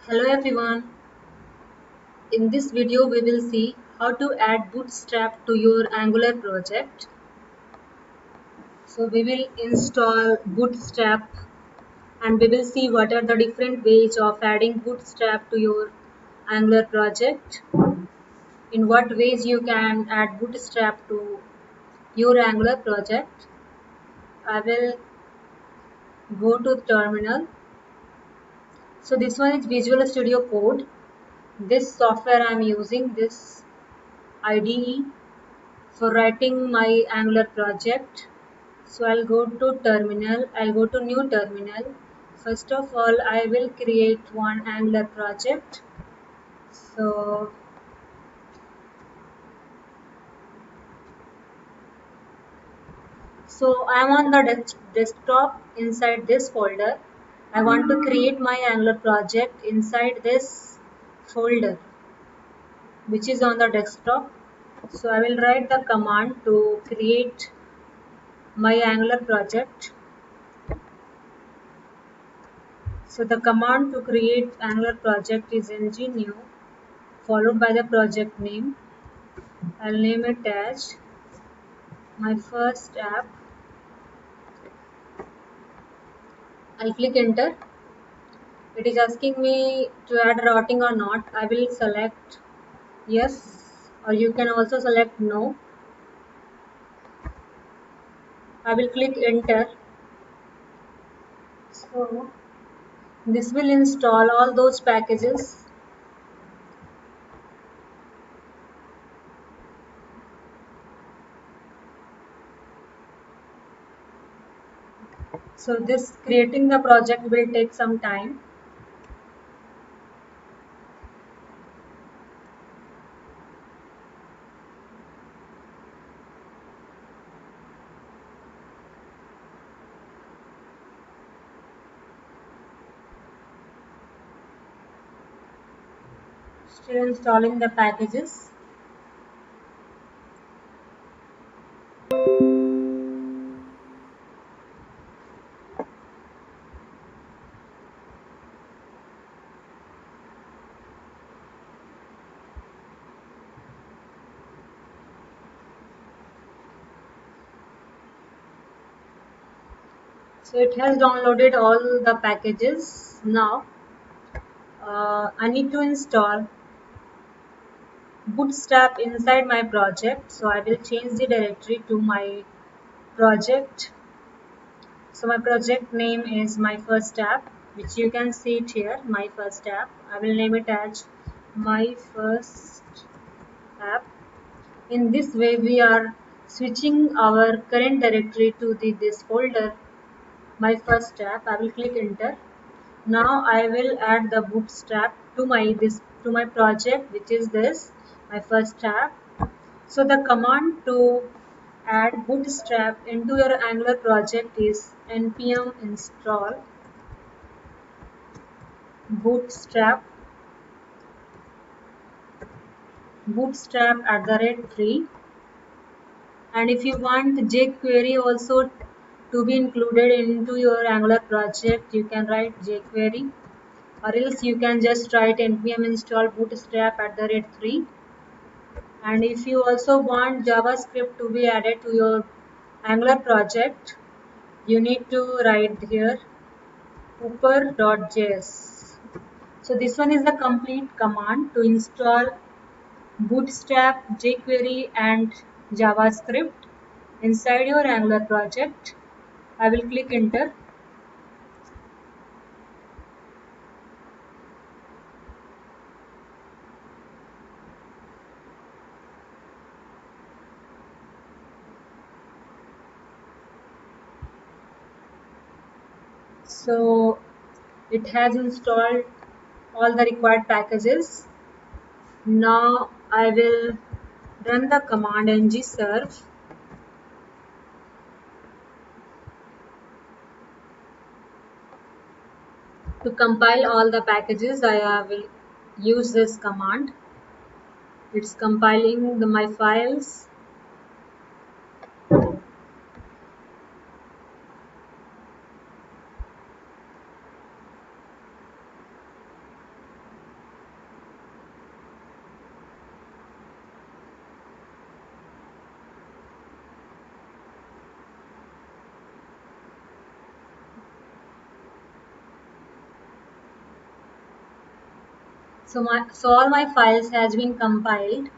Hello everyone. In this video we will see how to add Bootstrap to your Angular project. So we will install Bootstrap and we will see what are the different ways of adding Bootstrap to your Angular project. In what ways you can add Bootstrap to your Angular project. I will go to terminal. So this one is Visual Studio Code. This software I am using, this IDE for writing my Angular project. So I'll go to terminal, I'll go to new terminal. First of all, I will create one Angular project. So I'm on the desktop inside this folder. I want to create my Angular project inside this folder which is on the desktop. So I will write the command to create my Angular project. So the command to create Angular project is ng-new followed by the project name. I'll name it as my first app. I'll click enter. It is asking me to add routing or not. I will select yes, or you can also select no. I will click enter. So this will install all those packages. So this creating the project will take some time. Still installing the packages. So it has downloaded all the packages. Now I need to install Bootstrap inside my project. So I will change the directory to my project. So my project name is my first app, which you can see it here, my first app. I will name it as my first app. In this way we are switching our current directory to this folder, my first app. I will click enter. Now I will add the Bootstrap to my project, which is this my first app. So the command to add Bootstrap into your Angular project is npm install bootstrap free. And if you want jQuery also to be included into your Angular project, you can write jQuery, or else you can just write npm install bootstrap free. And if you also want JavaScript to be added to your Angular project, you need to write here ooper.js. So this one is the complete command to install Bootstrap, jQuery and JavaScript inside your Angular project. I will click enter. So it has installed all the required packages. Now I will run the command ngserve to compile all the packages. I will use this command. It's compiling my files. So all my files has been compiled.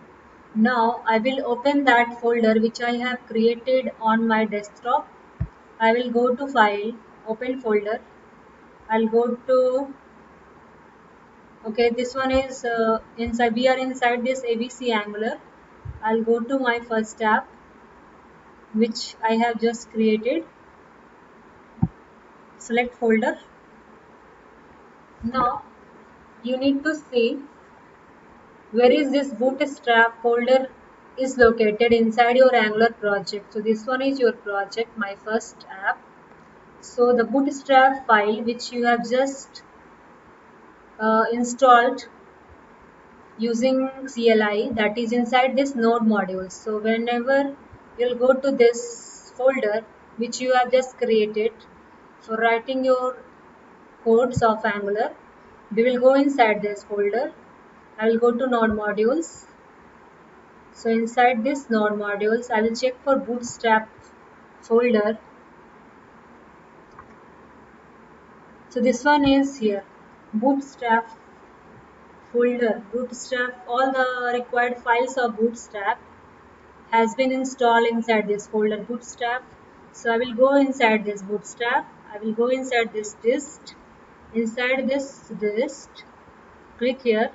Now I will open that folder which I have created on my desktop. I will go to File, Open Folder. I'll go to, okay, this one is inside. We are inside this ABC Angular. I'll go to my first app which I have just created. Select folder. Now you need to see where is this bootstrap folder is located inside your Angular project. So this one is your project, my first app. So the bootstrap file which you have just installed using CLI, that is inside this node modules. So whenever you'll go to this folder which you have just created for writing your codes of Angular, we will go inside this folder. I will go to node modules. So inside this node modules, I will check for bootstrap folder. So this one is here, bootstrap folder. Bootstrap, all the required files of bootstrap has been installed inside this folder bootstrap. So I will go inside this bootstrap. I will go inside this dist. Inside this dist, click here.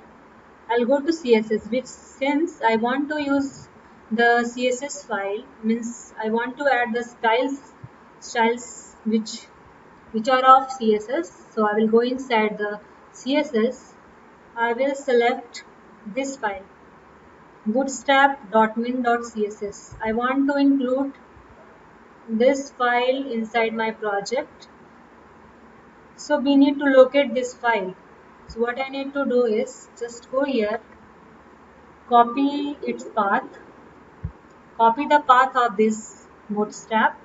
I'll go to CSS, which since I want to use the CSS file, means I want to add the styles which are of CSS. So I will go inside the CSS. I will select this file, bootstrap.min.css. I want to include this file inside my project. So we need to locate this file. So what I need to do is just go here, copy its path, copy the path of this bootstrap,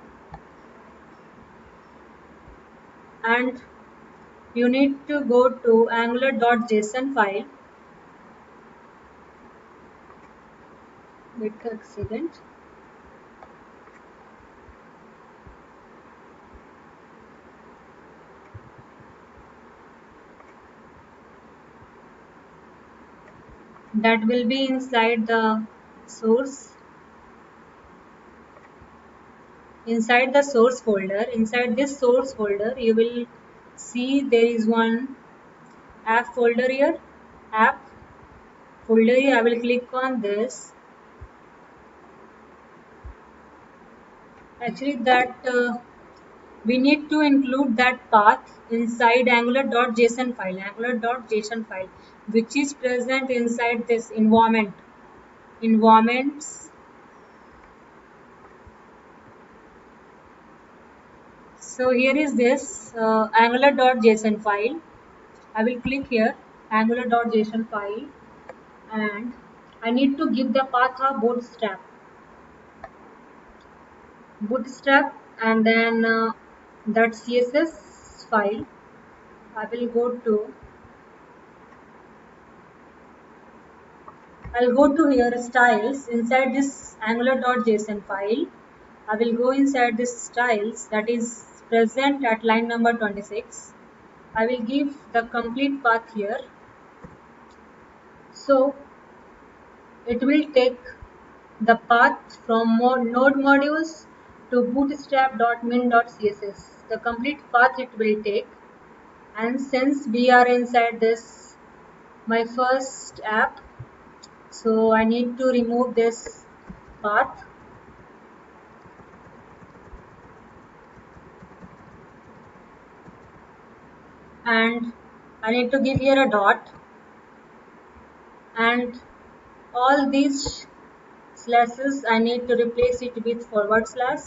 and you need to go to angular.json file. Wait a second. That will be inside the source. Inside the source folder, inside this source folder, you will see there is one app folder here. App folder here. I will click on this. Actually, that we need to include that path inside angular.json file, which is present inside this environments. So here is this angular.json file. I will click here, angular.json file, and I need to give the path of bootstrap, and then that CSS file. I will go to, I'll go to here styles inside this angular.json file. I will go inside this styles that is present at line number 26. I will give the complete path here. So it will take the path from node modules to bootstrap.min.css. The complete path it will take. And since we are inside this my first app, so I need to remove this path, and I need to give here a dot, and all these slashes I need to replace it with forward slash.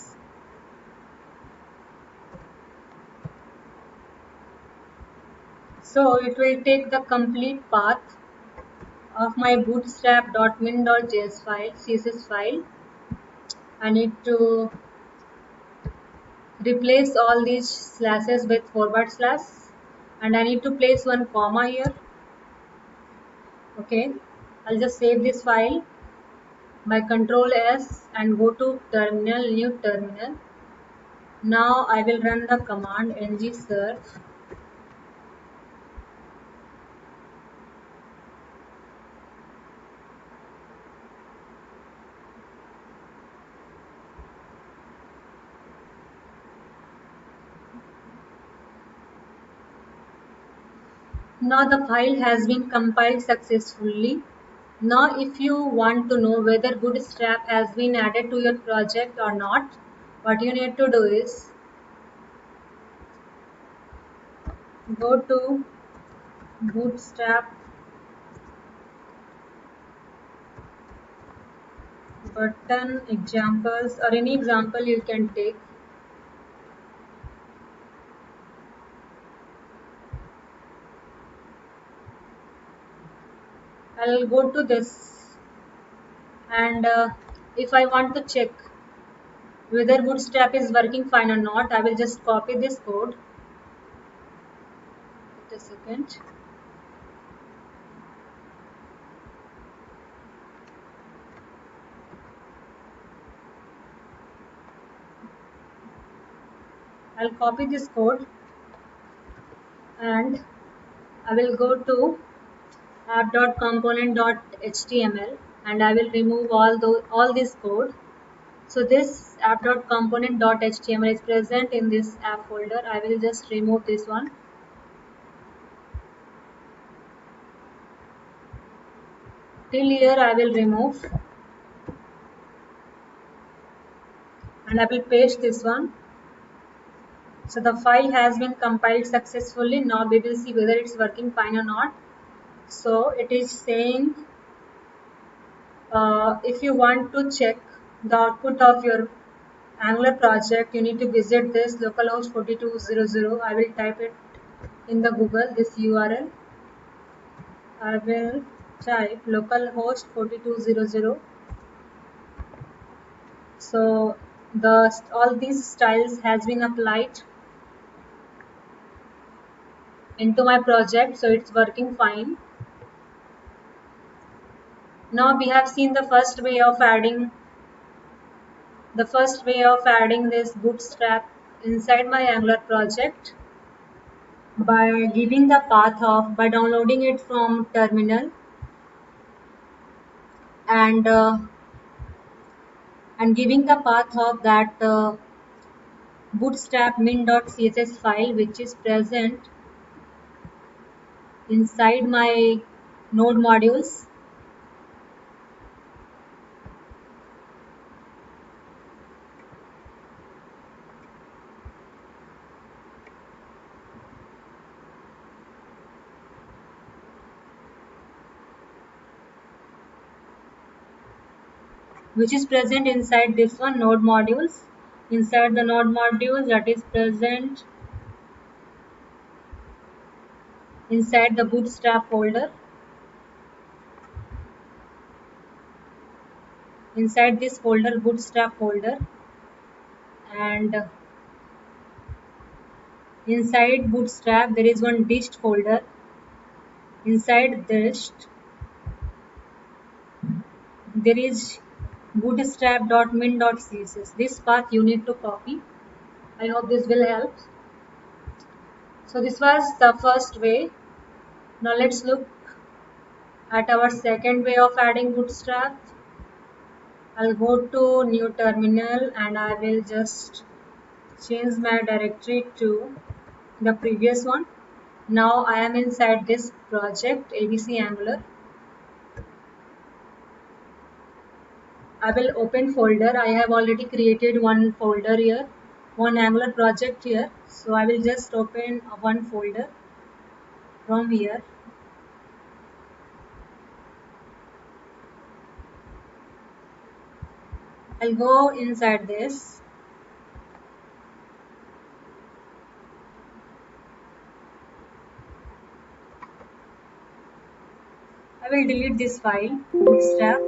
So it will take the complete path of my bootstrap.min.js file, CSS file. I need to replace all these slashes with forward slash, and I need to place one comma here. Okay, I'll just save this file by Control S and go to terminal, new terminal. Now I will run the command ng search Now the file has been compiled successfully. Now if you want to know whether Bootstrap has been added to your project or not, what you need to do is go to Bootstrap button examples, or any example you can take. I'll go to this, and if I want to check whether Bootstrap is working fine or not, I will just copy this code. Wait a second. I'll copy this code and I will go to app.component.html and I will remove all this code. So this app.component.html is present in this app folder. I will just remove this one. Till here I will remove, and I will paste this one. So the file has been compiled successfully. Now we will see whether it's working fine or not. So it is saying if you want to check the output of your Angular project, you need to visit this localhost 4200. I will type it in the Google, this URL. I will type localhost 4200. So all these styles has been applied into my project, so it's working fine. Now we have seen the first way of adding this Bootstrap inside my Angular project by giving the path of, by downloading it from terminal and giving the path of that bootstrap min.css file, which is present inside my node modules. Which is present inside this one, node modules. Inside the node modules, that is present inside the bootstrap folder. Inside this folder, bootstrap folder, and inside bootstrap there is one dist folder. Inside dist there is bootstrap.min.css. This path you need to copy. I hope this will help. So this was the first way. Now let's look at our second way of adding bootstrap. I'll go to new terminal and I will just change my directory to the previous one. Now I am inside this project ABC Angular. I will open folder. I have already created one folder here, one Angular project here. So I will just open one folder from here. I'll go inside this. I will delete this file, bootstrap.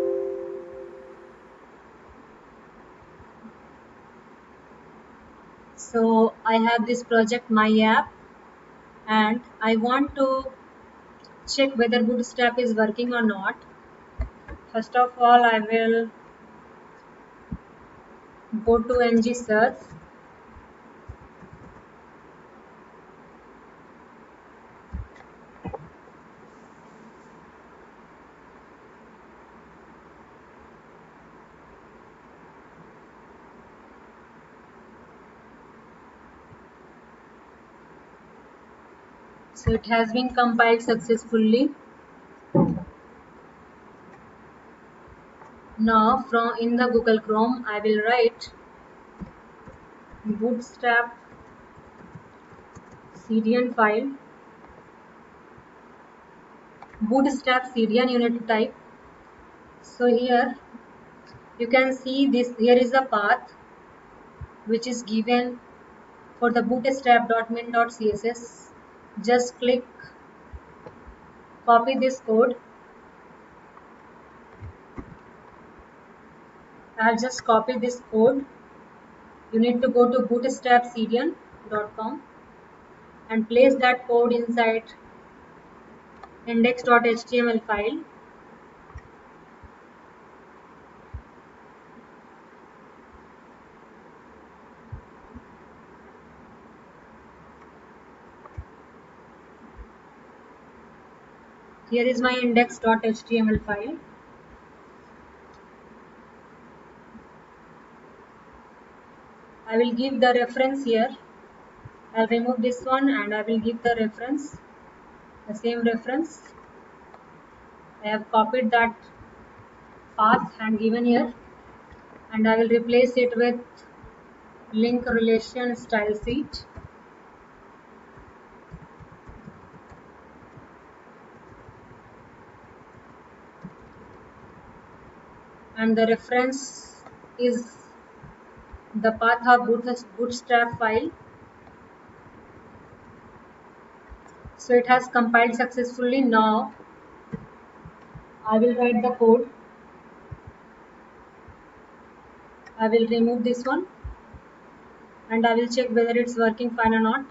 So I have this project, my app, and I want to check whether bootstrap is working or not. First of all, I will go to ng search. So it has been compiled successfully. Now from in the Google Chrome I will write bootstrap cdn file. Bootstrap cdn you need to type. So here you can see this, here is the path which is given for the bootstrap.min.css. Just click, copy this code. I'll just copy this code. You need to go to bootstrapcdn.com and place that code inside index.html file. Here is my index.html file. I will give the reference here. I'll remove this one and I will give the reference, the same reference. I have copied that path and given here, and I will replace it with link relation style sheet. And the reference is the path of bootstrap file. So it has compiled successfully. Now I will write the code. I will remove this one and I will check whether it's working fine or not.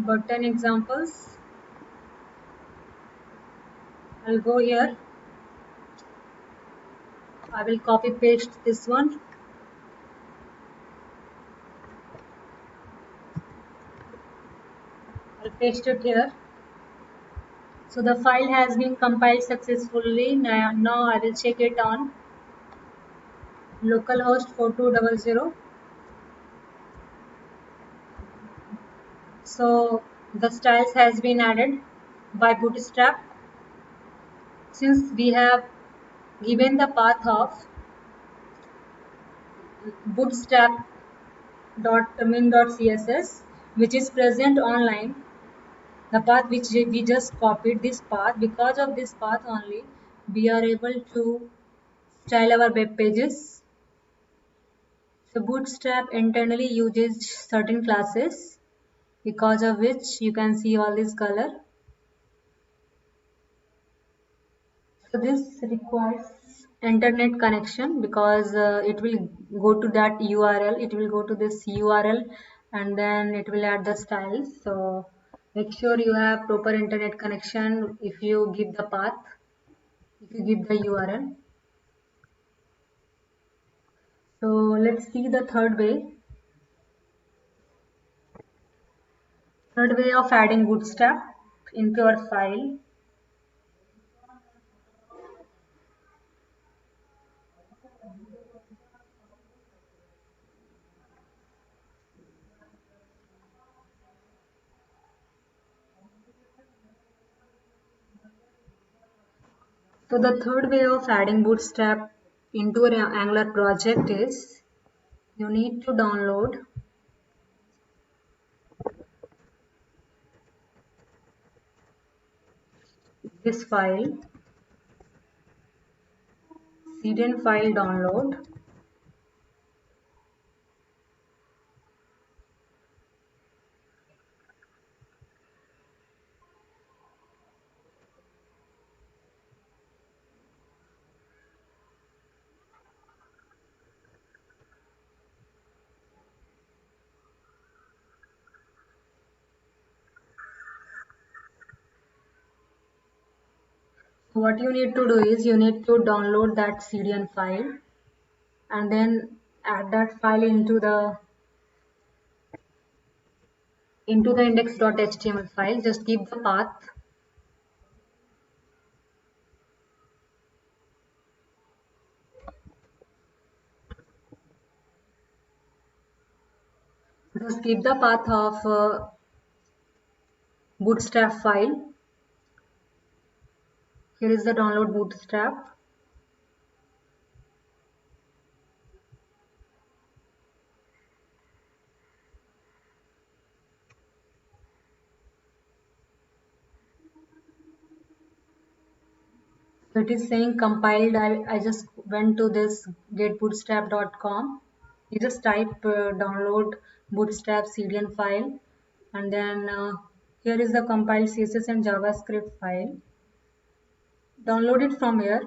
Button examples. I'll go here. I will copy paste this one. I'll paste it here. So the file has been compiled successfully. Now I will check it on localhost 4200. So the styles has been added by Bootstrap. Since we have given the path of bootstrap.min.css which is present online, the path which we just copied, this path, because of this path only we are able to style our web pages. So Bootstrap internally uses certain classes because of which you can see all this color. So this requires internet connection because it will go to that URL, it will go to this URL and then it will add the styles. So make sure you have proper internet connection if you give the path, if you give the URL. So let's see the third way. Third way of adding Bootstrap into your file. So the third way of adding Bootstrap into an Angular project is you need to download this file, cdn file download. What you need to do is you need to download that cdn file and then add that file into the index.html file. Just give the path Just keep the path of bootstrap file. Here is the download bootstrap. So it is saying compiled. I just went to this getbootstrap.com. You just type download bootstrap CDN file, and then here is the compiled CSS and JavaScript file. Download it from here.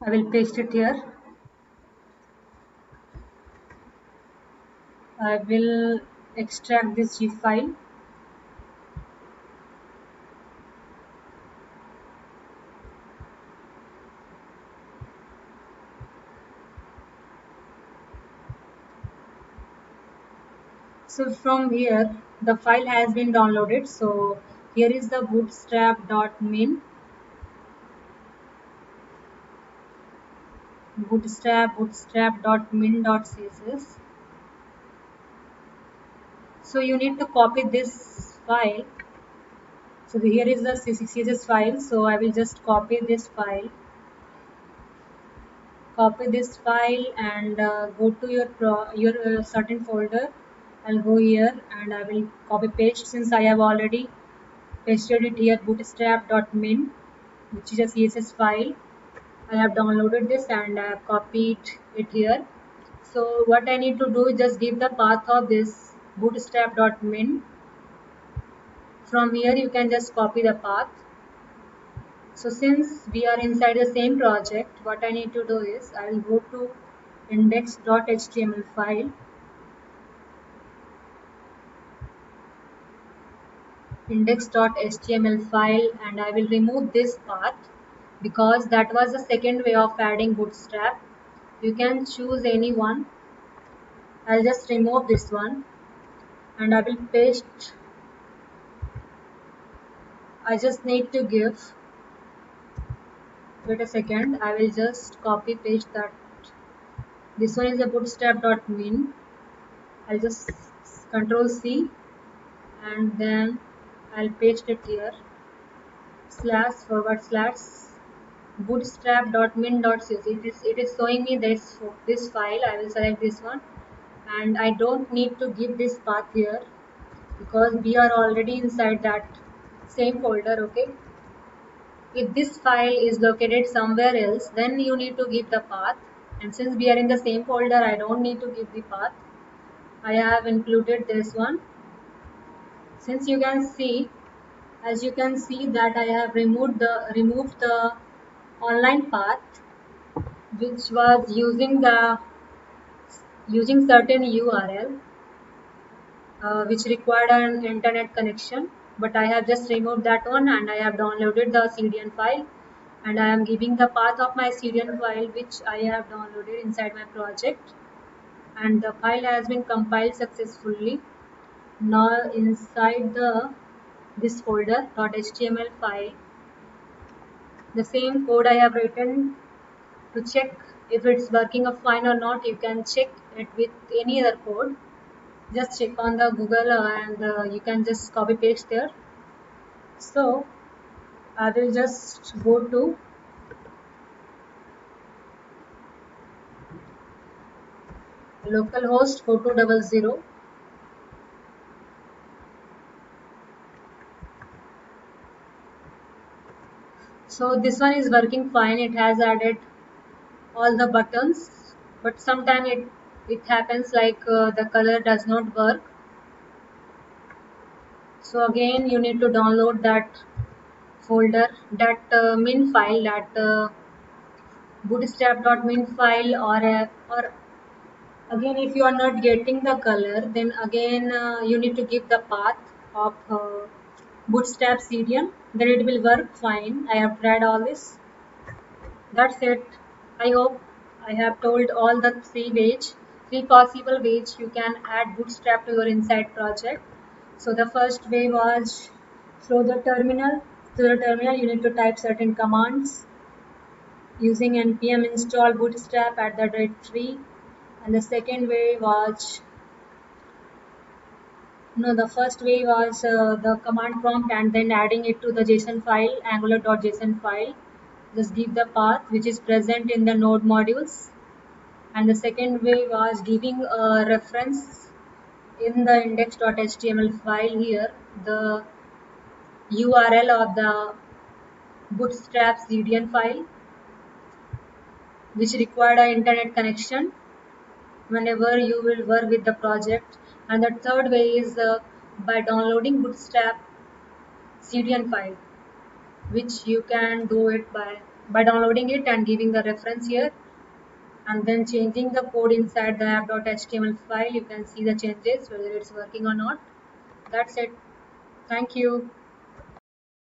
I will paste it here. I will extract this zip file. So from here, the file has been downloaded. So here is the bootstrap.min, bootstrap.min.css. So you need to copy this file. So here is the CSS file. So I will just copy this file. Copy this file and go to your certain folder. I'll go here and I will copy paste, since I have already pasted it here, bootstrap.min, which is a CSS file. I have downloaded this and I have copied it here. So what I need to do is just give the path of this bootstrap.min. From here you can just copy the path. So since we are inside the same project, what I need to do is I will go to index.html file, and I will remove this path because that was the second way of adding bootstrap. You can choose any one. I'll just remove this one and I will paste. I just need to give, wait a second, I will just copy paste that. This one is a bootstrap.min. I'll just control C and then I'll paste it here, // bootstrap.min.css. It is showing me this file. I will select this one and I don't need to give this path here because we are already inside that same folder. Okay, if this file is located somewhere else, then you need to give the path, and since we are in the same folder, I don't need to give the path. I have included this one. Since you can see, as you can see that I have removed the online path, which was using certain URL, which required an internet connection, but I have just removed that one and I have downloaded the CDN file, and I am giving the path of my CDN file which I have downloaded inside my project, and the file has been compiled successfully. Now inside this folder .html file, the same code I have written. To check if it's working fine or not, you can check it with any other code. Just check on the Google and you can just copy paste there. So I will just go to localhost 4200. So this one is working fine. It has added all the buttons, but sometimes it happens like the color does not work. So again you need to download that folder, that min file, that bootstrap.min file, or Again, if you are not getting the color, then again you need to give the path of Bootstrap CDN. Then it will work fine. I have tried all this. That's it. I hope I have told all the three possible ways you can add Bootstrap to your Inside project. So the first way was through the terminal. Through the terminal, you need to type certain commands using npm install bootstrap at the directory. And the second way was no, the first way was the command prompt and then adding it to the JSON file, angular.json file. Just give the path which is present in the node modules. And the second way was giving a reference in the index.html file here, the URL of the bootstrap CDN file, which required an internet connection whenever you will work with the project. And the third way is by downloading bootstrap CDN file, which you can do it by downloading it and giving the reference here and then changing the code inside the app.html file. You can see the changes whether it's working or not. That's it. Thank you.